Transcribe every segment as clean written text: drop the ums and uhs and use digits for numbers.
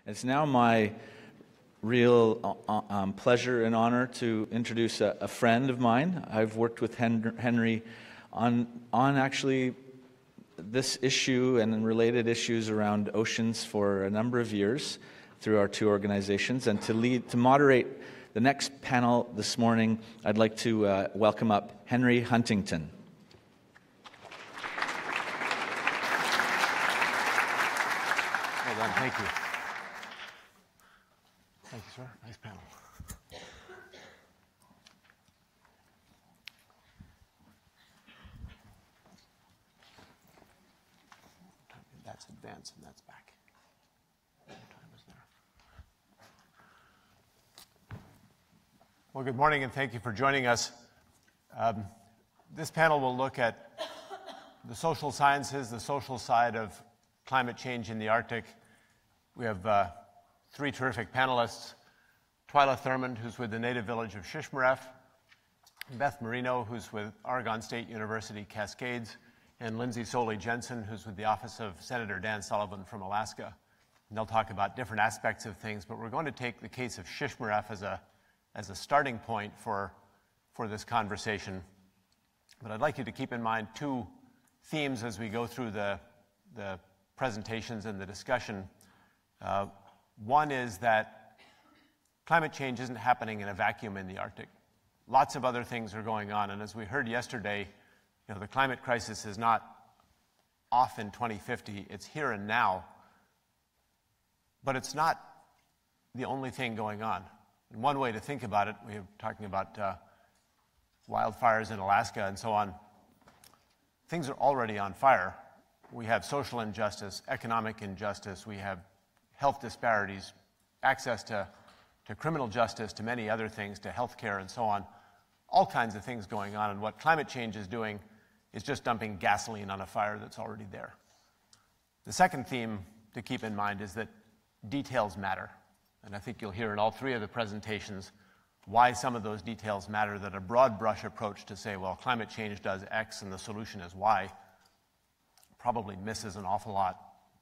It's now my real pleasure and honor to introduce a friend of mine. I've worked with Henry on actually this issue and related issues around oceans for a number of years through our two organizations. And to moderate the next panel this morning, I'd like to welcome up Henry Huntington. Well done, thank you. Thank you, sir. Nice panel. That's advance and that's back. What time is there? Well, good morning and thank you for joining us. This panel will look at the social sciences, the social side of climate change in the Arctic. We have three terrific panelists: Twyla Thurmond, who's with the native village of Shismaref; Beth Marino, who's with Oregon State University Cascades; and Lindsey Jensen, who's with the office of Senator Dan Sullivan from Alaska. And they'll talk about different aspects of things, but we're going to take the case of Shishmaref as a starting point for this conversation. But I'd like you to keep in mind two themes as we go through the presentations and the discussion. One is that climate change isn't happening in a vacuum in the Arctic. Lots of other things are going on, and as we heard yesterday, the climate crisis is not off in 2050, it's here and now, but it's not the only thing going on. And one way to think about it, we were talking about wildfires in Alaska and so on. Things are already on fire. We have social injustice, economic injustice, we have health disparities, access to criminal justice, to many other things, to health care and so on. All kinds of things going on, and what climate change is doing is just dumping gasoline on a fire that's already there. The second theme to keep in mind is that details matter. And I think you'll hear in all three of the presentations why some of those details matter, that a broad brush approach to say, well, climate change does X and the solution is Y, probably misses an awful lot,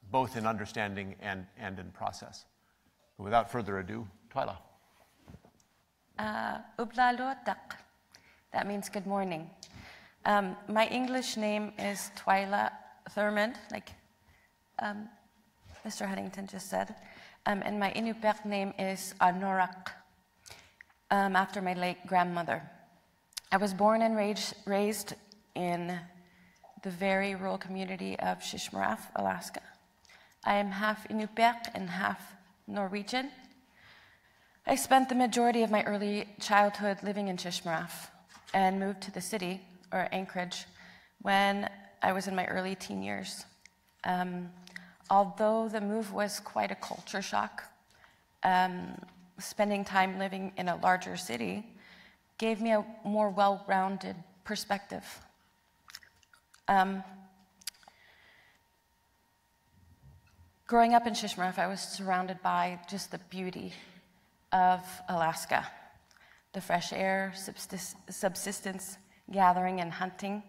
both in understanding and in process. But without further ado, Twyla. Ublalotak. That means good morning. My English name is Twyla Thurmond, like Mr. Huntington just said. And my Inupiat name is Anorak, after my late grandmother. I was born and raised in the very rural community of Shismaref, Alaska. I am half Inupiat and half Norwegian. I spent the majority of my early childhood living in Shishmaref and moved to the city, or Anchorage, when I was in my early teen years. Although the move was quite a culture shock, spending time living in a larger city gave me a more well-rounded perspective. Growing up in Shishmaref, I was surrounded by just the beauty of Alaska. The fresh air, subsistence gathering and hunting,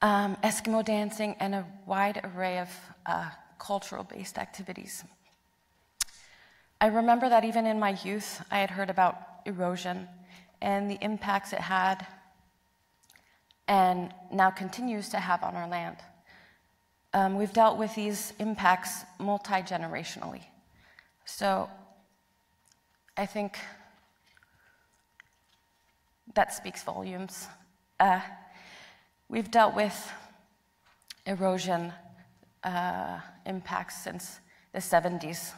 Eskimo dancing, and a wide array of cultural-based activities. I remember that even in my youth, I had heard about erosion and the impacts it had and now continues to have on our land. We've dealt with these impacts multi-generationally. So I think that speaks volumes. We've dealt with erosion impacts since the 70s.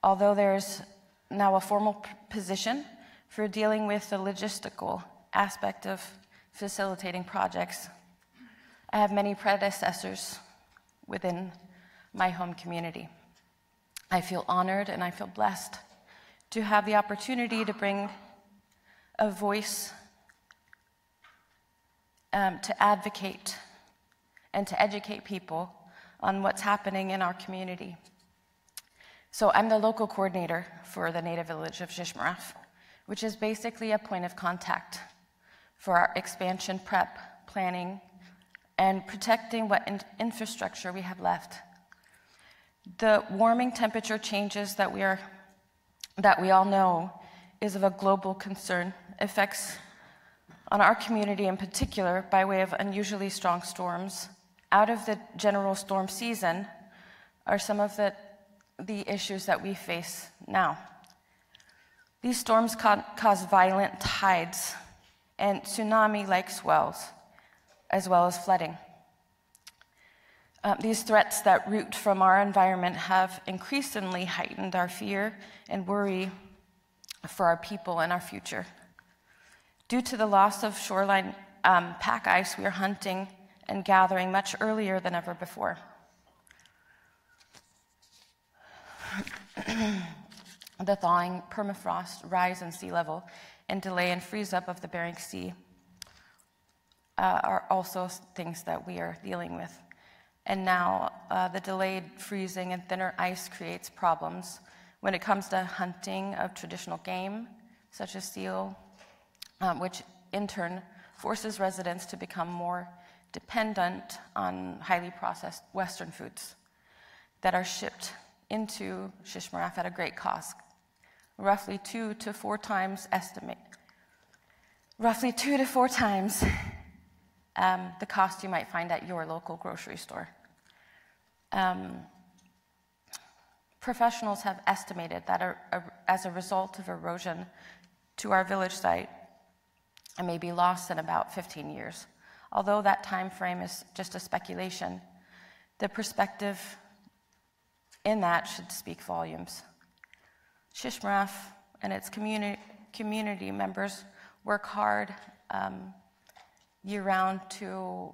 Although there's now a formal position for dealing with the logistical aspect of facilitating projects, I have many predecessors within my home community. I feel honored and I feel blessed to have the opportunity to bring a voice to advocate and to educate people on what's happening in our community. So I'm the local coordinator for the native village of Shishmaref, which is basically a point of contact for our expansion prep, planning, and protecting what infrastructure we have left. The warming temperature changes that we all know is of a global concern. Effects on our community in particular by way of unusually strong storms out of the general storm season are some of the issues that we face now. These storms cause violent tides and tsunami-like swells, as well as flooding. These threats that root from our environment have increasingly heightened our fear and worry for our people and our future. Due to the loss of shoreline pack ice, we are hunting and gathering much earlier than ever before. The thawing, permafrost, rise in sea level, and delay and freeze up of the Bering Sea are also things that we are dealing with. And now the delayed freezing and thinner ice creates problems when it comes to hunting of traditional game, such as seal, which in turn forces residents to become more dependent on highly processed Western foods that are shipped into Shismaref at a great cost. Roughly 2 to 4 times the cost you might find at your local grocery store. Professionals have estimated that as a result of erosion to our village site, it may be lost in about 15 years. Although that time frame is just a speculation, the perspective in that should speak volumes. Shishmaref and its community members work hard year-round to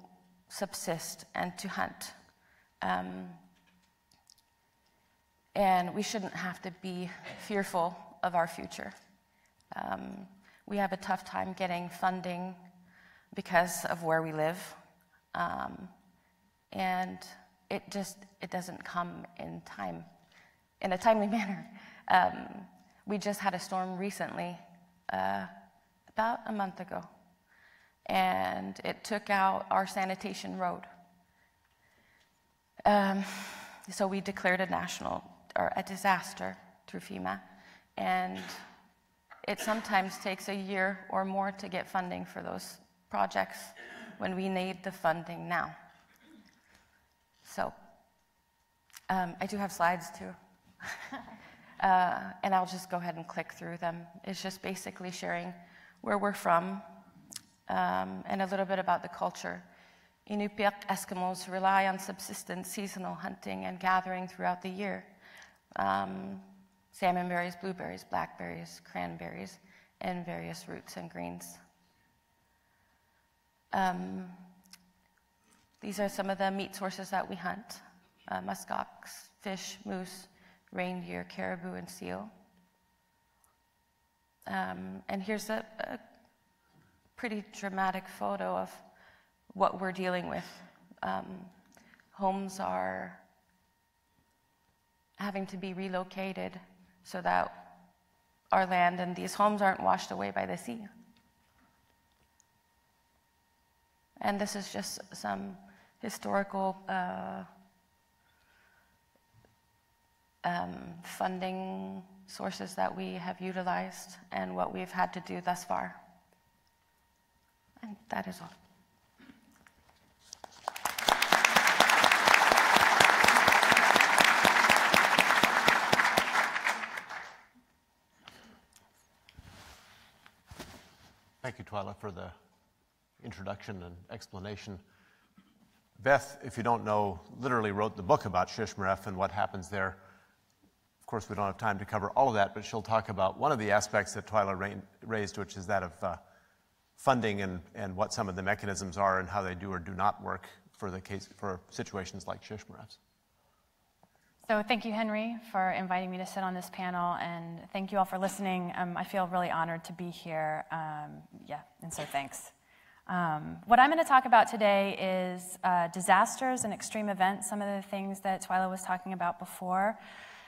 subsist and to hunt. And we shouldn't have to be fearful of our future. We have a tough time getting funding because of where we live. And it doesn't come in a timely manner. We just had a storm recently, about a month ago, and it took out our sanitation road. So we declared a disaster through FEMA, and it sometimes takes a year or more to get funding for those projects when we need the funding now. So I do have slides too. And I'll just go ahead and click through them. It's just basically sharing where we're from and a little bit about the culture. Inupiat Eskimos rely on subsistence seasonal hunting and gathering throughout the year. Salmon berries, blueberries, blackberries, cranberries, and various roots and greens. These are some of the meat sources that we hunt. Muskox, fish, moose, reindeer, caribou, and seal. And here's a pretty dramatic photo of what we're dealing with. Homes are having to be relocated so that our land and these homes aren't washed away by the sea. And this is just some historical funding sources that we have utilized and what we've had to do thus far. And that is all. Thank you, Twyla, for the introduction and explanation. Beth, if you don't know, literally wrote the book about Shishmaref and what happens there. Of course, we don't have time to cover all of that, but she'll talk about one of the aspects that Twyla raised, which is that of funding and what some of the mechanisms are and how they do or do not work for situations like Shishmaref's. So thank you, Henry, for inviting me to sit on this panel, and thank you all for listening. I feel really honored to be here. And so thanks. What I'm going to talk about today is disasters and extreme events, some of the things that Twyla was talking about before.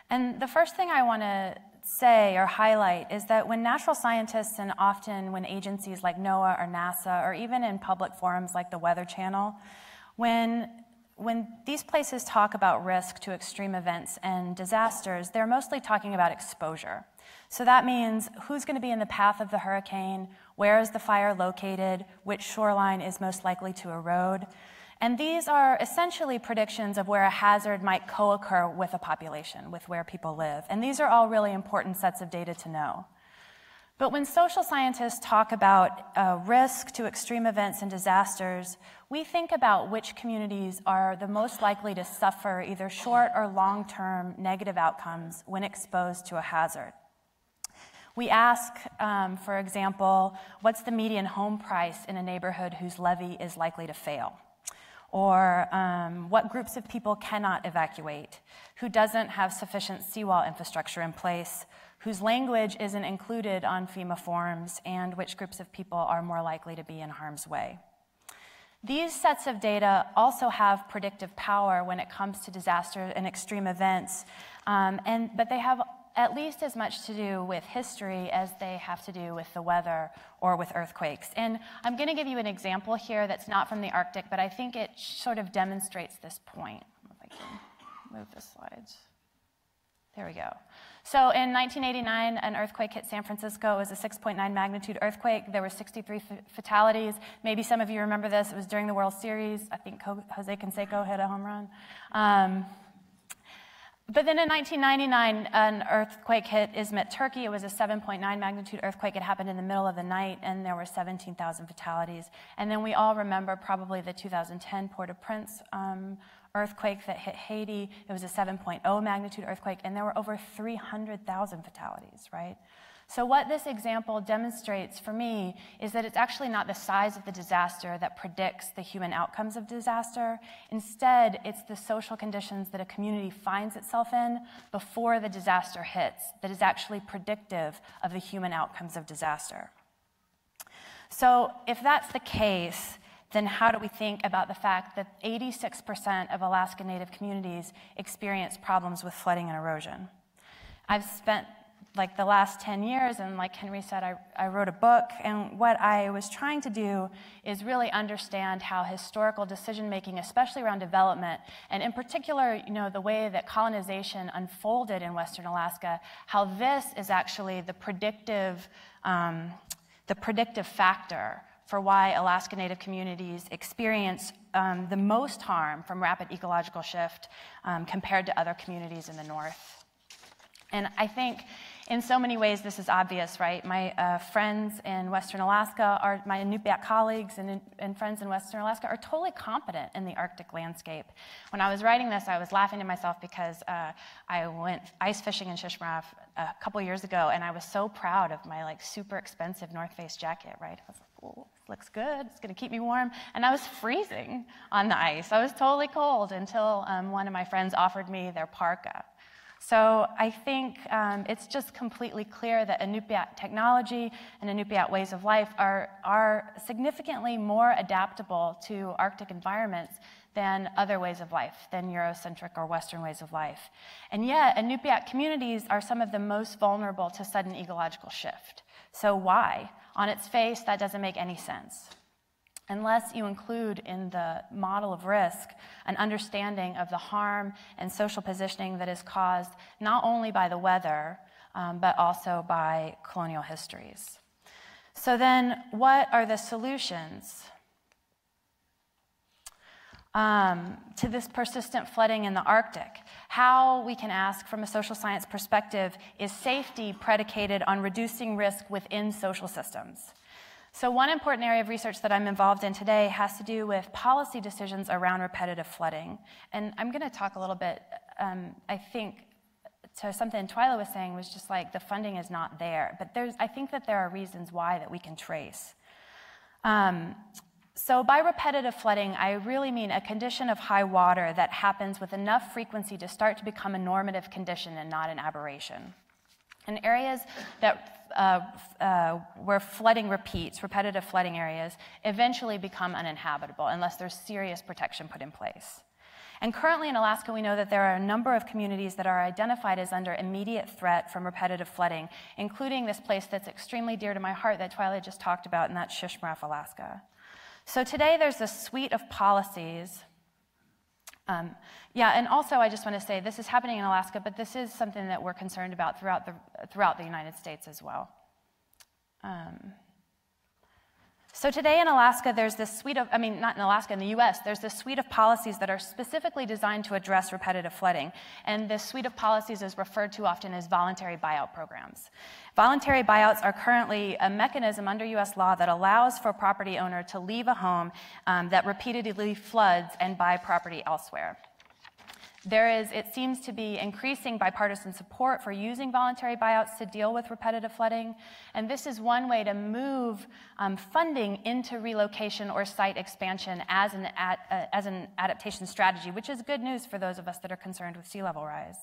And the first thing I want to say or highlight is that when natural scientists and often when agencies like NOAA or NASA or even in public forums like the Weather Channel, when when these places talk about risk to extreme events and disasters, they're mostly talking about exposure. So that means who's going to be in the path of the hurricane, where is the fire located, which shoreline is most likely to erode. And these are essentially predictions of where a hazard might co-occur with a population, with where people live. And these are all really important sets of data to know. But when social scientists talk about risk to extreme events and disasters, we think about which communities are the most likely to suffer either short or long-term negative outcomes when exposed to a hazard. We ask, for example, what's the median home price in a neighborhood whose levee is likely to fail? Or what groups of people cannot evacuate? Who doesn't have sufficient seawall infrastructure in place? Whose language isn't included on FEMA forms? And which groups of people are more likely to be in harm's way? These sets of data also have predictive power when it comes to disaster and extreme events, but they have at least as much to do with history as they have to do with the weather or with earthquakes. And I'm going to give you an example here that's not from the Arctic, but I think it sort of demonstrates this point. If I can move the slides. There we go. So in 1989, an earthquake hit San Francisco. It was a 6.9 magnitude earthquake. There were 63 fatalities. Maybe some of you remember this. It was during the World Series. I think Jose Canseco hit a home run. But then in 1999, an earthquake hit Izmit, Turkey. It was a 7.9 magnitude earthquake. It happened in the middle of the night, and there were 17,000 fatalities. And then we all remember probably the 2010 Port-au-Prince earthquake that hit Haiti. It was a 7.0 magnitude earthquake, and there were over 300,000 fatalities, right? So what this example demonstrates for me is that it's actually not the size of the disaster that predicts the human outcomes of disaster. Instead, it's the social conditions that a community finds itself in before the disaster hits that is actually predictive of the human outcomes of disaster. So if that's the case, then how do we think about the fact that 86% of Alaska Native communities experience problems with flooding and erosion? I've spent like the last 10 years, and like Henry said, I wrote a book, and what I was trying to do is really understand how historical decision-making, especially around development, and in particular, the way that colonization unfolded in Western Alaska, how this is actually the predictive factor for why Alaska Native communities experience the most harm from rapid ecological shift compared to other communities in the north. And I think in so many ways this is obvious, right? My friends in Western Alaska, my Inupiat colleagues and friends in Western Alaska are totally competent in the Arctic landscape. When I was writing this, I was laughing to myself because I went ice fishing in Shismaref a couple years ago, and I was so proud of my super expensive North Face jacket, right? I was like, oh, looks good, it's gonna keep me warm. And I was freezing on the ice. I was totally cold until one of my friends offered me their parka. So I think it's just completely clear that Inupiat technology and Inupiat ways of life are significantly more adaptable to Arctic environments than other ways of life, than Eurocentric or Western ways of life. And yet, Inupiat communities are some of the most vulnerable to sudden ecological shift. So why? On its face, that doesn't make any sense, unless you include in the model of risk an understanding of the harm and social positioning that is caused not only by the weather, but also by colonial histories. So then, what are the solutions to this persistent flooding in the Arctic? How, we can ask from a social science perspective, is safety predicated on reducing risk within social systems? So one important area of research that I'm involved in today has to do with policy decisions around repetitive flooding. And I'm going to talk a little bit, I think, to something Twyla was saying, was just like the funding is not there. But I think that there are reasons why that we can trace. So by repetitive flooding, I really mean a condition of high water that happens with enough frequency to start to become a normative condition and not an aberration. In areas that where flooding repeats, repetitive flooding areas, eventually become uninhabitable unless there's serious protection put in place. And currently in Alaska, we know that there are a number of communities that are identified as under immediate threat from repetitive flooding, including this place that's extremely dear to my heart that Twyla just talked about, and that's Shishmaref, Alaska. So today there's a suite of policies Yeah, and also I just want to say this is happening in Alaska, but this is something that we're concerned about throughout the United States as well. So today in Alaska, there's this suite of, not in Alaska, in the US, there's this suite of policies that are specifically designed to address repetitive flooding. And this suite of policies is referred to often as voluntary buyout programs. Voluntary buyouts are currently a mechanism under US law that allows for a property owner to leave a home that repeatedly floods and buy property elsewhere. It seems to be increasing bipartisan support for using voluntary buyouts to deal with repetitive flooding, and this is one way to move funding into relocation or site expansion as an adaptation strategy, which is good news for those of us that are concerned with sea level rise.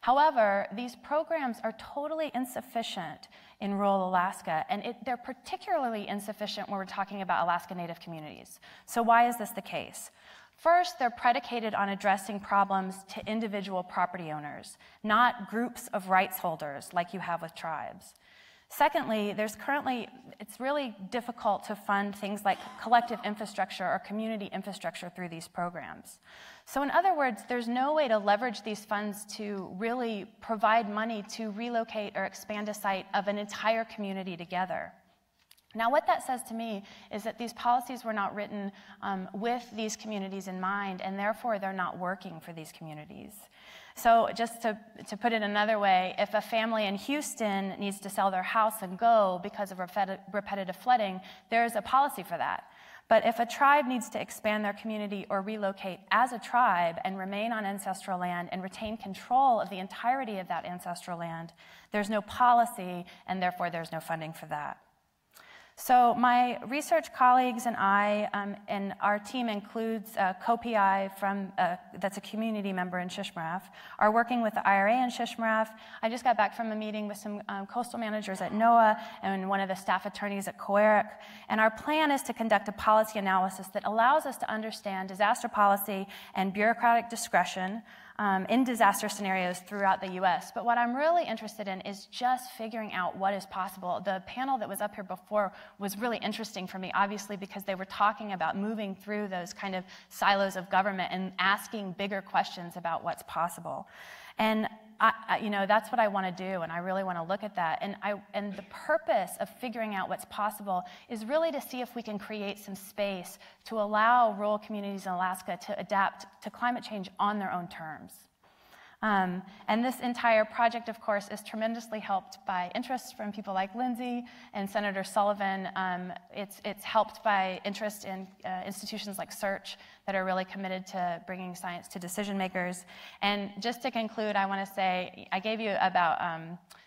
However, these programs are totally insufficient in rural Alaska, and they're particularly insufficient when we're talking about Alaska Native communities. So why is this the case? First, they're predicated on addressing problems to individual property owners, not groups of rights holders like you have with tribes. Secondly, it's really difficult to fund things like collective infrastructure or community infrastructure through these programs. So in other words, there's no way to leverage these funds to really provide money to relocate or expand a site of an entire community together. Now, what that says to me is that these policies were not written with these communities in mind, and therefore they're not working for these communities. So just to put it another way, if a family in Houston needs to sell their house and go because of repetitive flooding, there's a policy for that. But if a tribe needs to expand their community or relocate as a tribe and remain on ancestral land and retain control of the entirety of that ancestral land, there's no policy, and therefore there's no funding for that. So my research colleagues and I, and our team includes co-PI that's a community member in Shismaref, are working with the IRA in Shismaref. I just got back from a meeting with some coastal managers at NOAA and one of the staff attorneys at COERIC. And our plan is to conduct a policy analysis that allows us to understand disaster policy and bureaucratic discretion in disaster scenarios throughout the US. But what I'm really interested in is just figuring out what is possible. The panel that was up here before was really interesting for me, obviously, because they were talking about moving through those kind of silos of government and asking bigger questions about what's possible. And that's what I want to do, and I really want to look at that. And the purpose of figuring out what's possible is really to see if we can create some space to allow rural communities in Alaska to adapt to climate change on their own terms. And this entire project, of course, is tremendously helped by interest from people like Lindsay and Senator Sullivan. It's helped by interest in institutions like SEARCH that are really committed to bringing science to decision makers. And just to conclude, I want to say I gave you about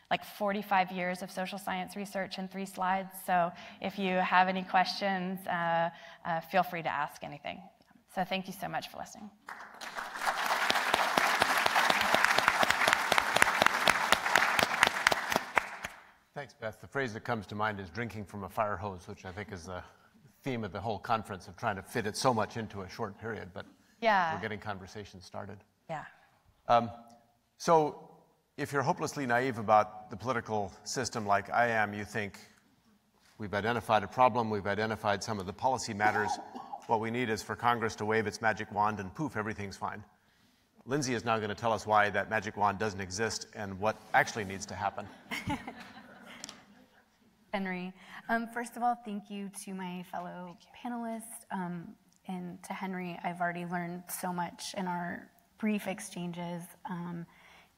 like 45 years of social science research in 3 slides. So if you have any questions, feel free to ask anything. So thank you so much for listening. Thanks, Beth. The phrase that comes to mind is drinking from a fire hose, which I think is the theme of the whole conference, of trying to fit it so much into a short period, but we're getting conversations started. Yeah. So if you're hopelessly naive about the political system like I am, you think we've identified a problem, we've identified some of the policy matters, what we need is for Congress to wave its magic wand and poof, everything's fine. Lindsay is now going to tell us why that magic wand doesn't exist and what actually needs to happen. Henry. First of all, thank you to my fellow panelists, and to Henry. I've already learned so much in our brief exchanges,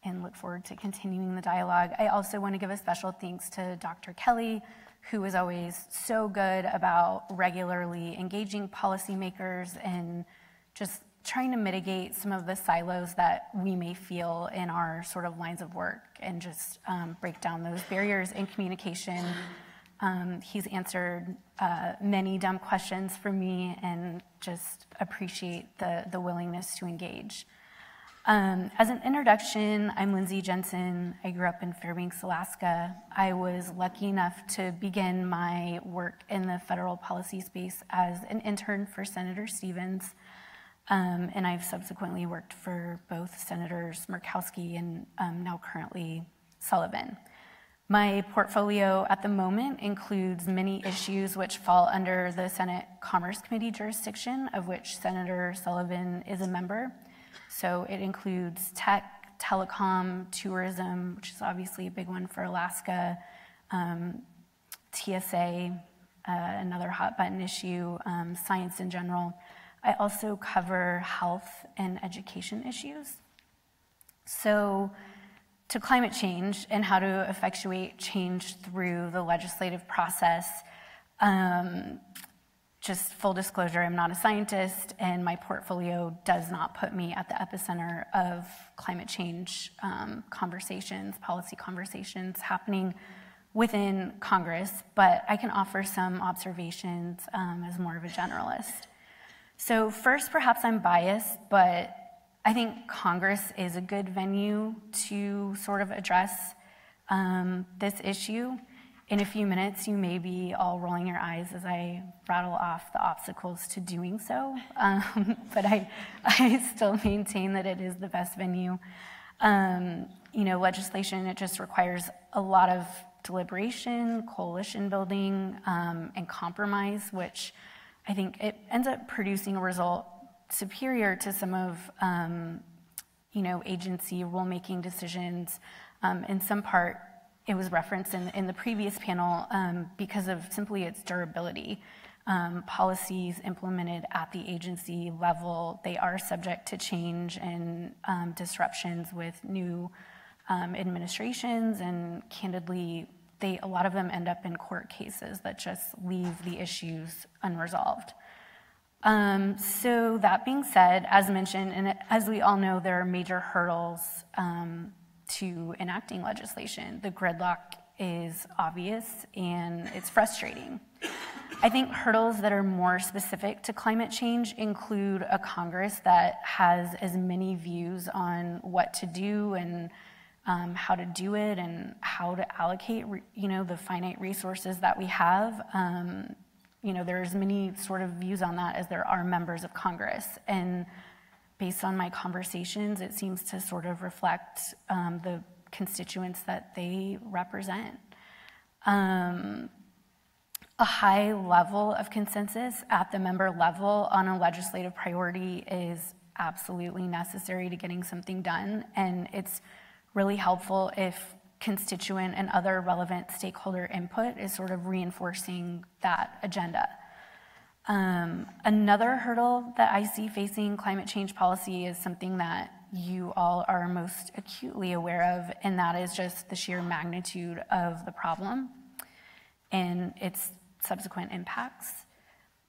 and look forward to continuing the dialogue. I also want to give a special thanks to Dr. Kelly, who is always so good about regularly engaging policymakers and just trying to mitigate some of the silos that we may feel in our sort of lines of work and just break down those barriers in communication. He's answered many dumb questions for me and just appreciate the willingness to engage. As an introduction, I'm Lindsey Jensen. I grew up in Fairbanks, Alaska. I was lucky enough to begin my work in the federal policy space as an intern for Senator Stevens. And I've subsequently worked for both Senators Murkowski and now currently Sullivan. My portfolio at the moment includes many issues which fall under the Senate Commerce Committee jurisdiction, of which Senator Sullivan is a member. So it includes tech, telecom, tourism, which is obviously a big one for Alaska, TSA, another hot button issue, science in general. I also cover health and education issues. So to climate change and how to effectuate change through the legislative process, just full disclosure, I'm not a scientist, and my portfolio does not put me at the epicenter of climate change conversations, policy conversations happening within Congress, but I can offer some observations as more of a generalist. So first, perhaps I'm biased, but I think Congress is a good venue to sort of address this issue. In a few minutes, you may be all rolling your eyes as I rattle off the obstacles to doing so, but I still maintain that it is the best venue. You know, legislation, it just requires a lot of deliberation, coalition building, and compromise, which I think it ends up producing a result superior to some of, you know, agency rulemaking decisions. In some part, it was referenced in the previous panel because of simply its durability. Policies implemented at the agency level, they are subject to change and disruptions with new administrations, and candidly, a lot of them end up in court cases that just leave the issues unresolved. So that being said, as mentioned, and as we all know, there are major hurdles to enacting legislation. The gridlock is obvious and it's frustrating. I think hurdles that are more specific to climate change include a Congress that has as many views on what to do and how to do it and how to allocate, you know, the finite resources that we have. You know, there's many sort of views on that as there are members of Congress. And based on my conversations, it seems to sort of reflect the constituents that they represent. A high level of consensus at the member level on a legislative priority is absolutely necessary to getting something done, and it's really helpful if constituent and other relevant stakeholder input is sort of reinforcing that agenda. Another hurdle that I see facing climate change policy is something that you all are most acutely aware of, and that is just the sheer magnitude of the problem and its subsequent impacts.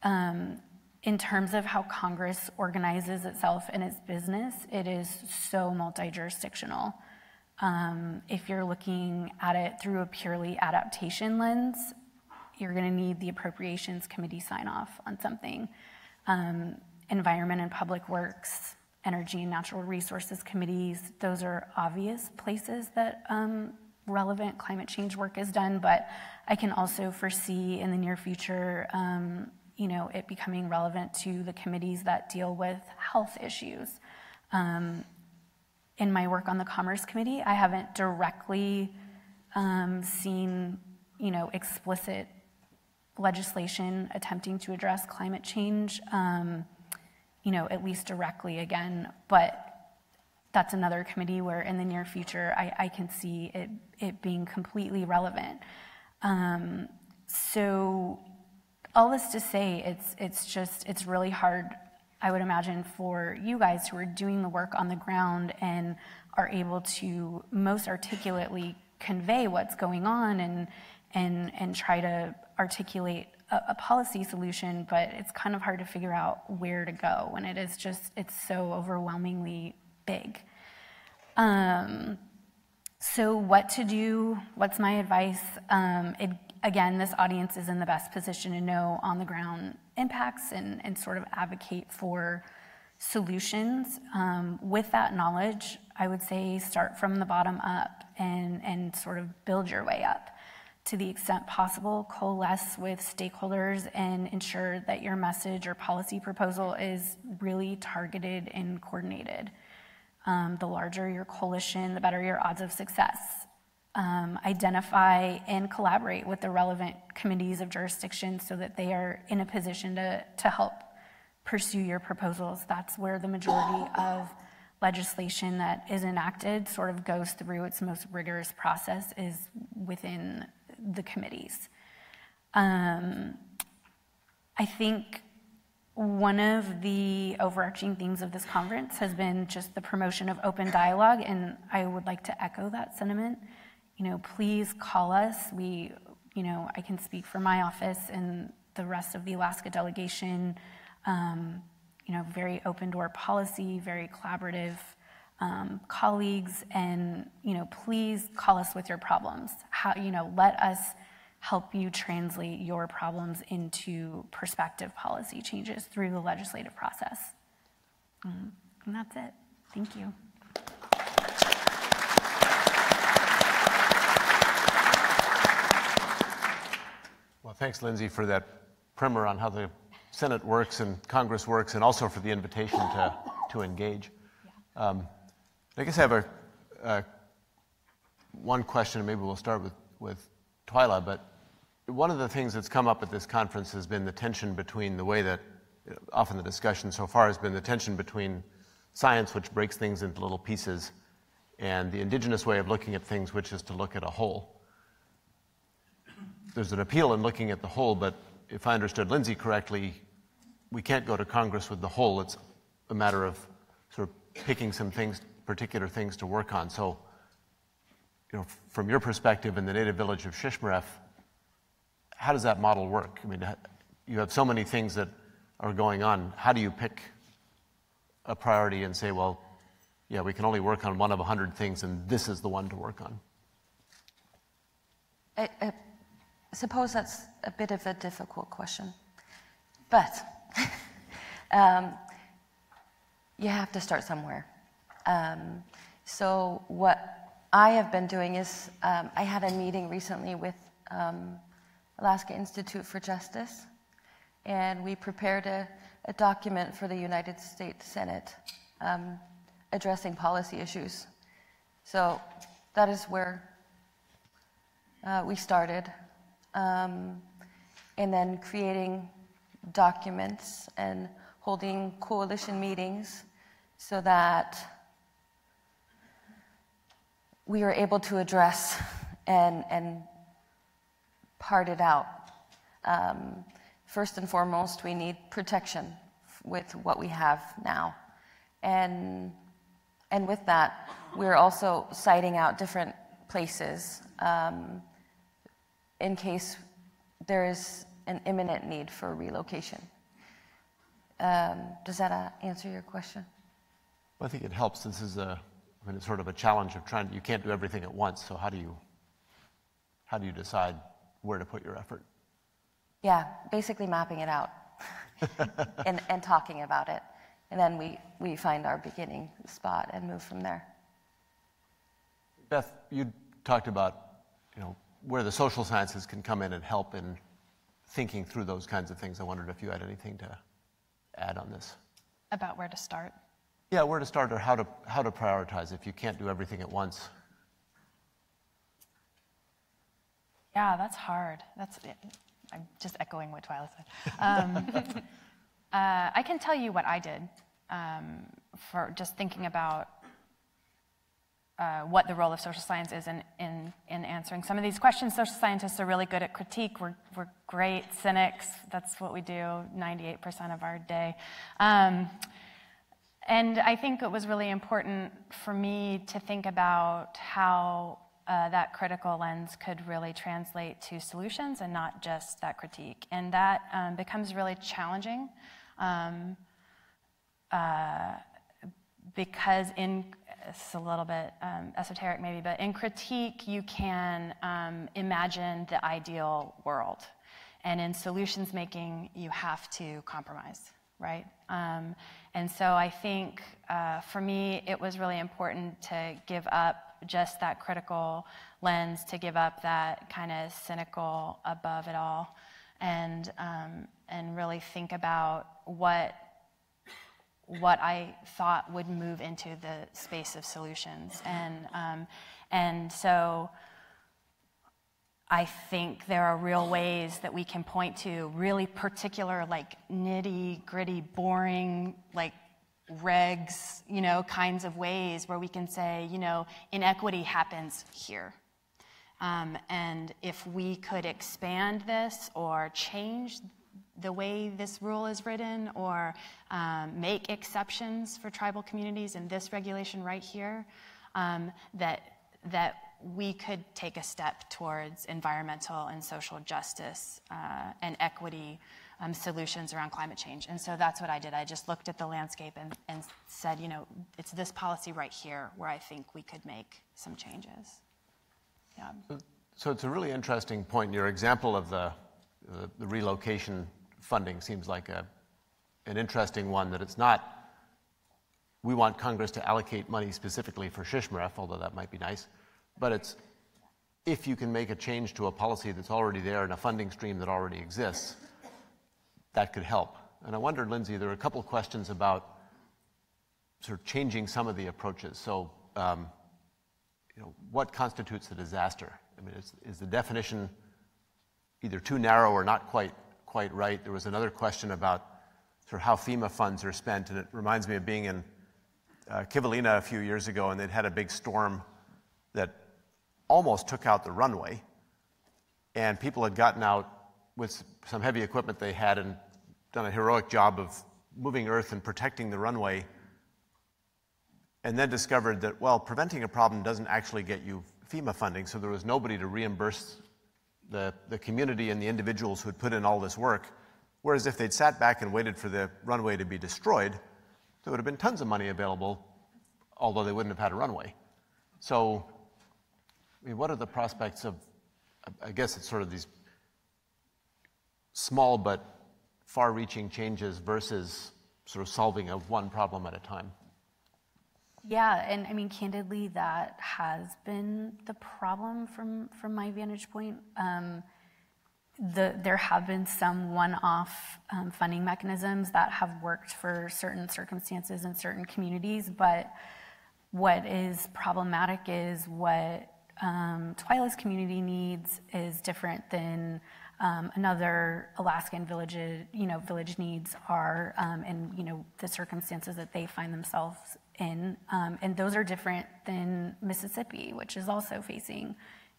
In terms of how Congress organizes itself and its business, it is so multi-jurisdictional. If you're looking at it through a purely adaptation lens, you're going to need the Appropriations Committee sign-off on something. Environment and Public Works, Energy and Natural Resources Committees, those are obvious places that relevant climate change work is done, but I can also foresee in the near future, you know, it becoming relevant to the committees that deal with health issues. In my work on the Commerce Committee, I haven't directly seen, you know, explicit legislation attempting to address climate change, you know, at least directly again, but that's another committee where in the near future I can see it being completely relevant. So all this to say, it's really hard, I would imagine, for you guys who are doing the work on the ground and are able to most articulately convey what's going on and try to articulate a policy solution, but it's kind of hard to figure out where to go when it's so overwhelmingly big. So what to do, what's my advice? Again, this audience is in the best position to know on the ground impacts and sort of advocate for solutions. With that knowledge, I would say start from the bottom up and sort of build your way up. To the extent possible, coalesce with stakeholders and ensure that your message or policy proposal is really targeted and coordinated. The larger your coalition, the better your odds of success. Identify and collaborate with the relevant committees of jurisdiction so that they are in a position to help pursue your proposals. That's where the majority of legislation that is enacted sort of goes through its most rigorous process is within the committees. I think one of the overarching themes of this conference has been just the promotion of open dialogue, and I would like to echo that sentiment. Please call us. I can speak for my office and the rest of the Alaska delegation. Very open door policy, very collaborative colleagues, and please call us with your problems. Let us help you translate your problems into prospective policy changes through the legislative process. And that's it. Thank you. Well, thanks, Lindsay, for that primer on how the Senate works and Congress works, and also for the invitation to engage. I guess I have one question, and maybe we'll start with Twyla, but one of the things that's come up at this conference has been the tension between the way that, often the discussion so far has been the tension between science, which breaks things into little pieces, and the indigenous way of looking at things, which is to look at a whole. There's an appeal in looking at the whole, but if I understood Lindsay correctly, we can't go to Congress with the whole. It's a matter of sort of picking some things, particular things to work on. So, from your perspective in the native village of Shismaref, how does that model work? I mean, you have so many things that are going on. How do you pick a priority and say, well, yeah, we can only work on one of 100 things, and this is the one to work on? I suppose that's a bit of a difficult question, but you have to start somewhere. So what I have been doing is, I had a meeting recently with Alaska Institute for Justice, and we prepared a document for the United States Senate addressing policy issues. So that is where we started. And then creating documents and holding coalition meetings so that we were able to address and part it out. First and foremost, we need protection with what we have now. And with that, we're also citing out different places in case there is an imminent need for relocation. Does that answer your question? Well, I think it helps. This is it's sort of a challenge of you can't do everything at once, so how do you decide where to put your effort? Yeah, basically mapping it out and talking about it. And then we find our beginning spot and move from there. Beth, you talked about, where the social sciences can come in and help in thinking through those kinds of things. I wondered if you had anything to add on this. About where to start? Yeah, where to start or how to prioritize if you can't do everything at once. Yeah, that's hard. I'm just echoing what Twyla said. I can tell you what I did for just thinking about what the role of social science is in answering some of these questions. Social scientists are really good at critique. We're great cynics. That's what we do 98% of our day. And I think it was really important for me to think about how that critical lens could really translate to solutions and not just that critique. And that becomes really challenging because it's a little bit esoteric maybe, but in critique you can imagine the ideal world. And in solutions making you have to compromise, right? And so I think for me it was really important to give up just that critical lens, to give up that kind of cynical above it all, and really think about what I thought would move into the space of solutions. And so I think there are real ways that we can point to really particular, like nitty gritty, boring, like regs, kinds of ways where we can say, inequity happens here. And if we could expand this or change the way this rule is written or make exceptions for tribal communities in this regulation right here, that we could take a step towards environmental and social justice and equity solutions around climate change. And so that's what I did. I just looked at the landscape and said, it's this policy right here where I think we could make some changes. Yeah. So it's a really interesting point. Your example of the relocation funding seems like an interesting one, that it's not, we want Congress to allocate money specifically for Shishmaref, although that might be nice, but it's if you can make a change to a policy that's already there and a funding stream that already exists, that could help. And I wondered, Lindsay, there are a couple of questions about sort of changing some of the approaches. So, what constitutes a disaster? I mean, is the definition either too narrow or not quite right? There was another question about sort of how FEMA funds are spent, and it reminds me of being in Kivalina a few years ago, and they'd had a big storm that almost took out the runway, and people had gotten out with some heavy equipment they had and done a heroic job of moving earth and protecting the runway, and then discovered that, well, preventing a problem doesn't actually get you FEMA funding, so there was nobody to reimburse the community and the individuals who had put in all this work, whereas if they'd sat back and waited for the runway to be destroyed, there would have been tons of money available, although they wouldn't have had a runway. So, I mean, what are the prospects of, I guess it's sort of these small but far-reaching changes versus sort of solving of one problem at a time? Yeah, and I mean, candidly, that has been the problem from my vantage point. There have been some one-off funding mechanisms that have worked for certain circumstances in certain communities, but what is problematic is what Twyla's community needs is different than another Alaskan village needs are, and the circumstances that they find themselves in, and those are different than Mississippi, which is also facing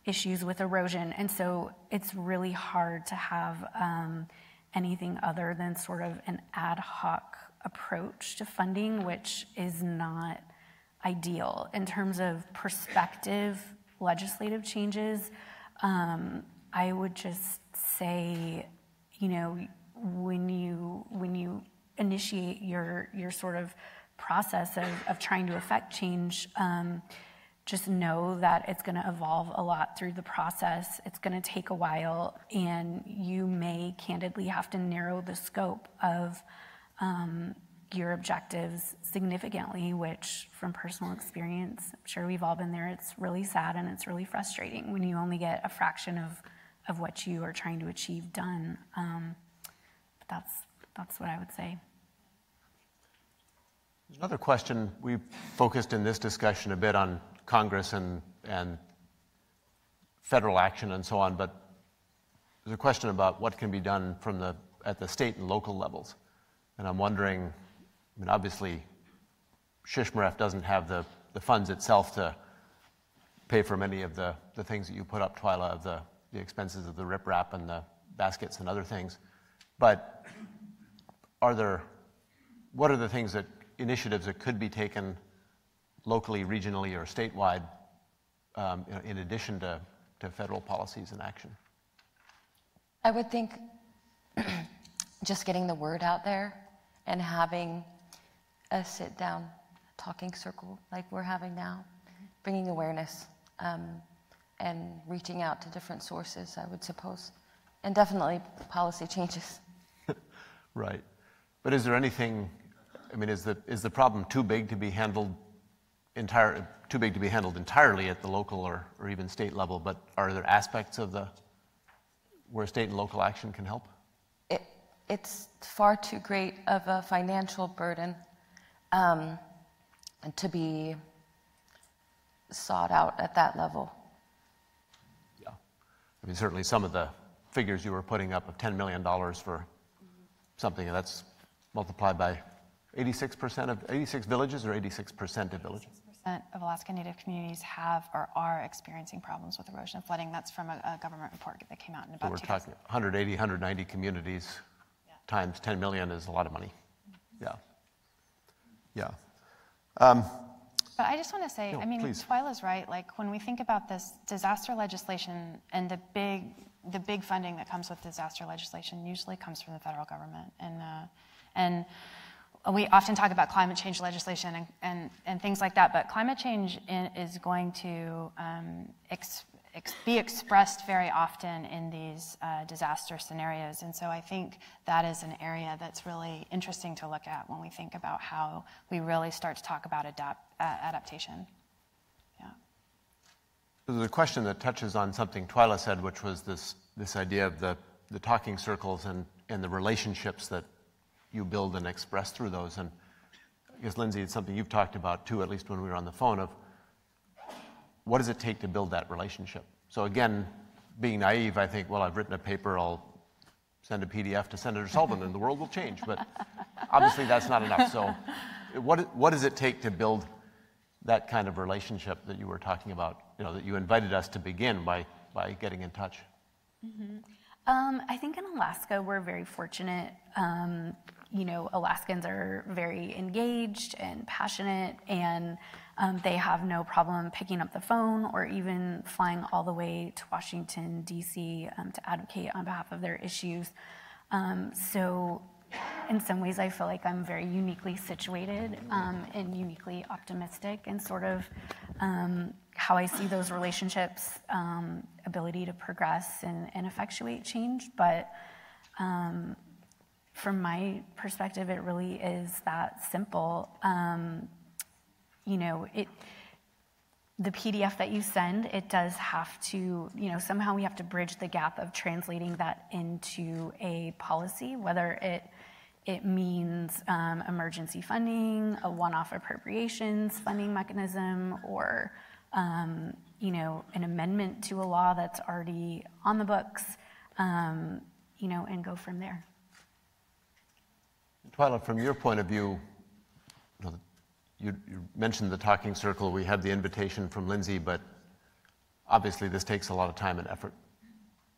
issues with erosion, and so it's really hard to have anything other than sort of an ad hoc approach to funding, which is not ideal in terms of prospective legislative changes. I would just say, when you initiate your sort of process of trying to affect change, just know that it's going to evolve a lot through the process. It's going to take a while, and you may candidly have to narrow the scope of your objectives significantly, which from personal experience, I'm sure we've all been there, it's really sad and it's really frustrating when you only get a fraction of what you are trying to achieve done. But that's what I would say. Another question, we focused in this discussion a bit on Congress and federal action and so on, but there's a question about what can be done at the state and local levels. And I'm wondering, I mean, obviously, Shishmaref doesn't have the funds itself to pay for many of the things that you put up, Twyla, of the expenses of the riprap and the baskets and other things. But what are the initiatives that could be taken locally, regionally, or statewide in addition to federal policies and action? I would think just getting the word out there and having a sit-down talking circle like we're having now, bringing awareness and reaching out to different sources, I would suppose, and definitely policy changes. Right. But is there anything, I mean, is the problem too big to be handled entirely at the local or even state level, but are there aspects of where state and local action can help? It's far too great of a financial burden to be sought out at that level. Yeah. I mean, certainly some of the figures you were putting up of $10 million for something that's multiplied by 86% of 86 villages or 86% of villages? 86% of Alaska Native communities have or are experiencing problems with erosion and flooding. That's from a government report that came out in So about we're 2000. talking 180, 190 communities times 10 million is a lot of money. Yeah. Yeah. But I just want to say, No, I mean, please. Twyla's right. Like when we think about this disaster legislation and the big funding that comes with disaster legislation usually comes from the federal government. And we often talk about climate change legislation and things like that, but climate change is going to be expressed very often in these disaster scenarios. And so I think that is an area that's really interesting to look at when we think about how we really start to talk about adaptation. Yeah. There's a question that touches on something Twyla said, which was this idea of the talking circles and the relationships that you build and express through those. And I guess, Lindsay, it's something you've talked about too, at least when we were on the phone, of what does it take to build that relationship? So again, being naive, I think, well, I've written a paper, I'll send a PDF to Senator Sullivan and the world will change. But obviously that's not enough. So what does it take to build that kind of relationship that you were talking about, that you invited us to begin by getting in touch? Mm-hmm. I think in Alaska, we're very fortunate. Alaskans are very engaged and passionate, and they have no problem picking up the phone or even flying all the way to Washington, D.C. To advocate on behalf of their issues. So in some ways, I feel like I'm very uniquely situated and uniquely optimistic in sort of how I see those relationships, ability to progress and effectuate change. But from my perspective, it really is that simple. The PDF that you send, it does have to, somehow we have to bridge the gap of translating that into a policy, whether it means emergency funding, a one-off appropriations funding mechanism, or an amendment to a law that's already on the books, and go from there. Twyla, from your point of view, you mentioned the talking circle. We had the invitation from Lindsay, but obviously this takes a lot of time and effort.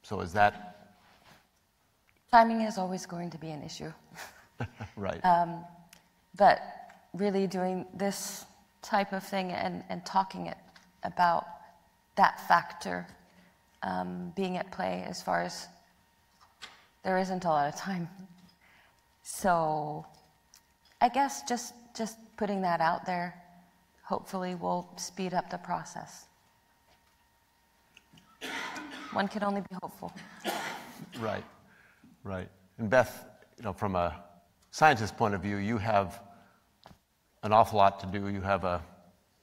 So is that... Timing is always going to be an issue. Right. But really doing this type of thing and talking about that factor being at play, as far as there isn't a lot of time. So I guess just putting that out there hopefully will speed up the process. One can only be hopeful. Right. And Beth, from a scientist's point of view, you have an awful lot to do. You have a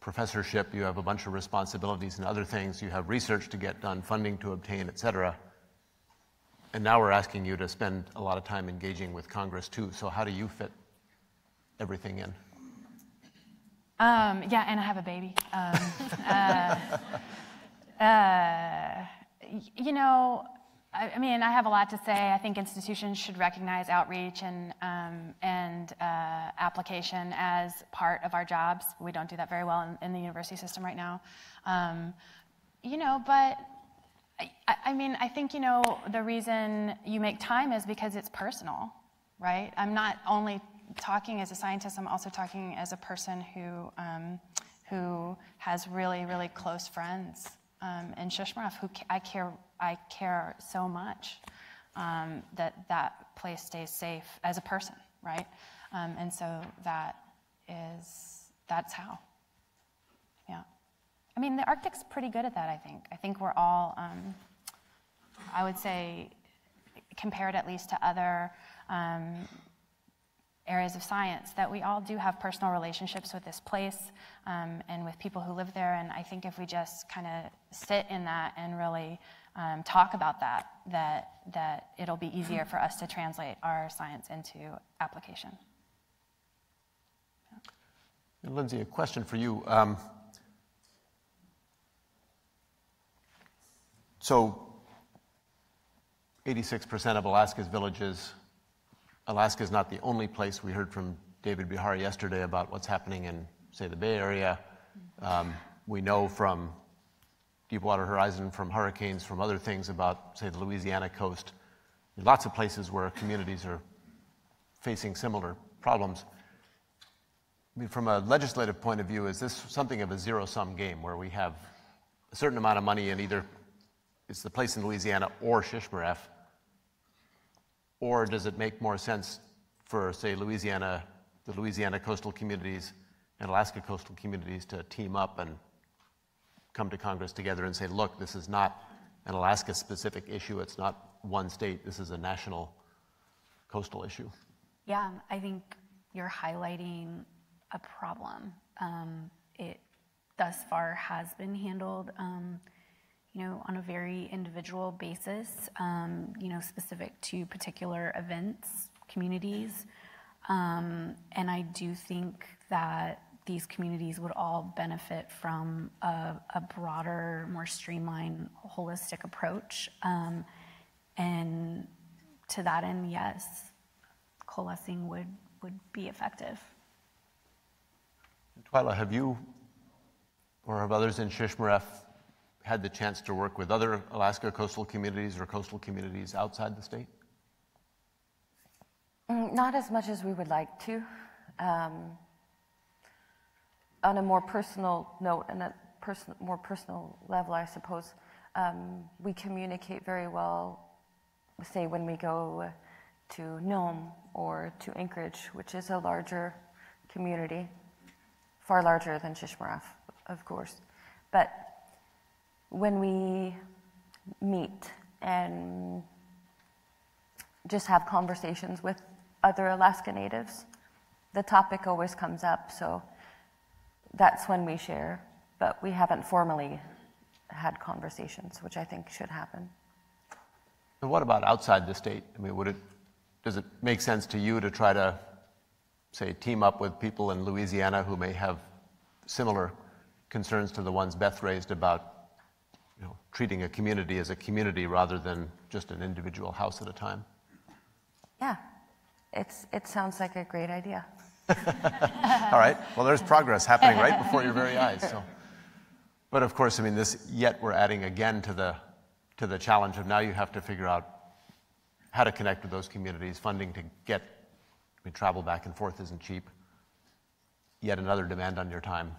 professorship, you have a bunch of responsibilities and other things, you have research to get done, funding to obtain, et cetera. And now we're asking you to spend a lot of time engaging with Congress too. So how do you fit everything in? Yeah, and I have a baby. I have a lot to say. I think institutions should recognize outreach and application as part of our jobs. We don't do that very well in the university system right now. But I think, the reason you make time is because it's personal, right? I'm not only talking as a scientist, I'm also talking as a person who has really, really close friends in Shishmaref, who I care so much that place stays safe as a person, right? And so that's how. Yeah. The Arctic's pretty good at that, I think. I think we're all, I would say, compared at least to other areas of science, that we all do have personal relationships with this place and with people who live there. And I think if we just kind of sit in that and really talk about that it'll be easier for us to translate our science into application. And Lindsay, a question for you. So 86% of Alaska's villages, Alaska is not the only place. We heard from David Bihar yesterday about what's happening in, say, the Bay Area. We know from Deepwater Horizon, from hurricanes, from other things about, say, the Louisiana coast. Lots of places where communities are facing similar problems. I mean, from a legislative point of view, is this something of a zero-sum game where we have a certain amount of money in either it's the place in Louisiana or Shismaref? Or does it make more sense for, say, Louisiana, the Louisiana coastal communities and Alaska coastal communities to team up and come to Congress together and say, look, this is not an Alaska-specific issue. It's not one state. This is a national coastal issue. Yeah, I think you're highlighting a problem. It thus far has been handled, on a very individual basis, specific to particular events, communities. And I do think that these communities would all benefit from a broader, more streamlined, holistic approach. And to that end, yes, coalescing would be effective. Twyla, have you or have others in Shishmaref had the chance to work with other Alaska coastal communities or coastal communities outside the state? Not as much as we would like to. On a more personal note and a more personal level, I suppose, we communicate very well, say, when we go to Nome or to Anchorage, which is a larger community, far larger than Shishmaref, of course. But when we meet and just have conversations with other Alaska Natives, the topic always comes up, so that's when we share. But we haven't formally had conversations, which I think should happen. And what about outside the state? I mean, does it make sense to you to try to, say, team up with people in Louisiana who may have similar concerns to the ones Beth raised about treating a community as a community rather than just an individual house at a time? Yeah, it sounds like a great idea. All right, well, there's progress happening right before your very eyes. So. But of course, I mean, yet we're adding again to the challenge of now you have to figure out how to connect with those communities. Funding to get, travel back and forth isn't cheap. Yet another demand on your time.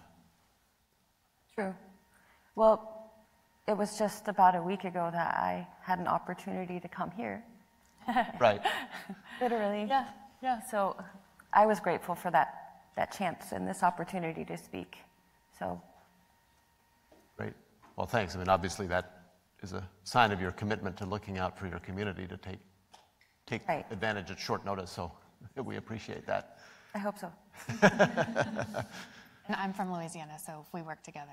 True. Well, it was just about a week ago that I had an opportunity to come here. Right. Literally. Yeah. So I was grateful for that chance and this opportunity to speak. So. Great. Well, thanks. I mean, obviously that is a sign of your commitment to looking out for your community to take right. advantage at short notice. So we appreciate that. I hope so. And I'm from Louisiana, so if we work together,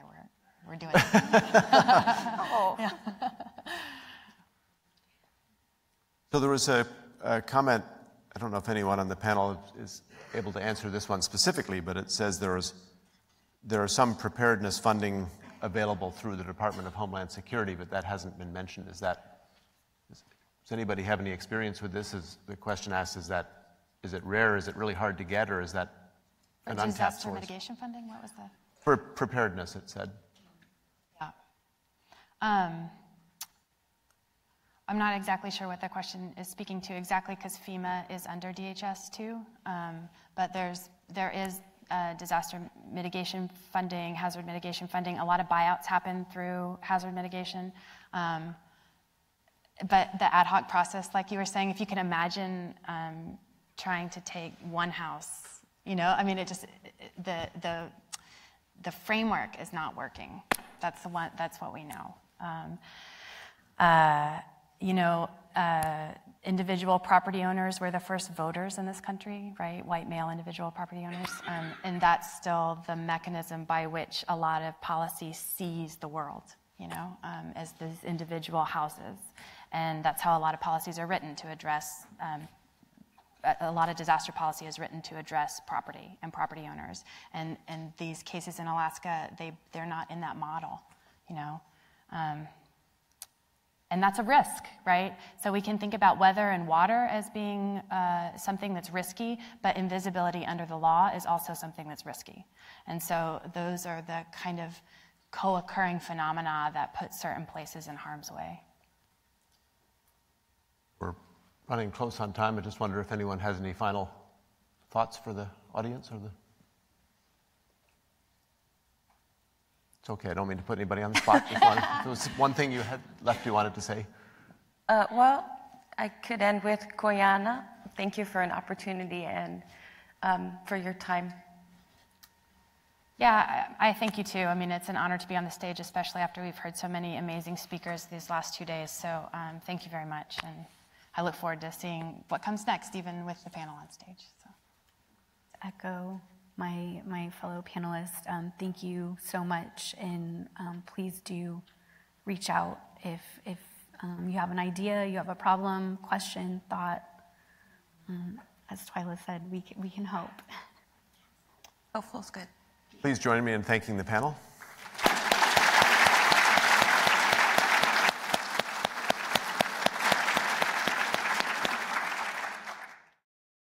we're doing it. Oh. Yeah. So there was a comment, I don't know if anyone on the panel is able to answer this one specifically, but it says there are some preparedness funding available through the Department of Homeland Security, but that hasn't been mentioned. Does anybody have any experience with this? The question asked, is it rare, is it really hard to get, or is that an untapped Disaster source? mitigation funding, what was that? For preparedness, it said. Yeah. I'm not exactly sure what the question is speaking to exactly because FEMA is under DHS too, but there is disaster mitigation funding, hazard mitigation funding. A lot of buyouts happen through hazard mitigation. But the ad hoc process, like you were saying, if you can imagine trying to take one house, I mean, the framework is not working. That's what we know. Individual property owners were the first voters in this country, right? White male individual property owners. And that's still the mechanism by which a lot of policy sees the world, as these individual houses. And that's how a lot of policies are written to address, a lot of disaster policy is written to address property and property owners. And these cases in Alaska, they're not in that model, And that's a risk, right? So we can think about weather and water as being something that's risky, but invisibility under the law is also something that's risky. And so those are the kind of co-occurring phenomena that put certain places in harm's way. We're running close on time. I just wonder if anyone has any final thoughts for the audience or the... It's okay, I don't mean to put anybody on the spot. If there was one thing you had left you wanted to say. Well, I could end with Koyana. Thank you for an opportunity and for your time. Yeah, I thank you too. I mean, it's an honor to be on the stage, especially after we've heard so many amazing speakers these last 2 days. So thank you very much. And I look forward to seeing what comes next, even with the panel on stage. So. Echo my fellow panelists, thank you so much, and please do reach out if you have an idea, you have a problem, question, thought. As Twyla said, we can hope. Hopeful's good. Please join me in thanking the panel.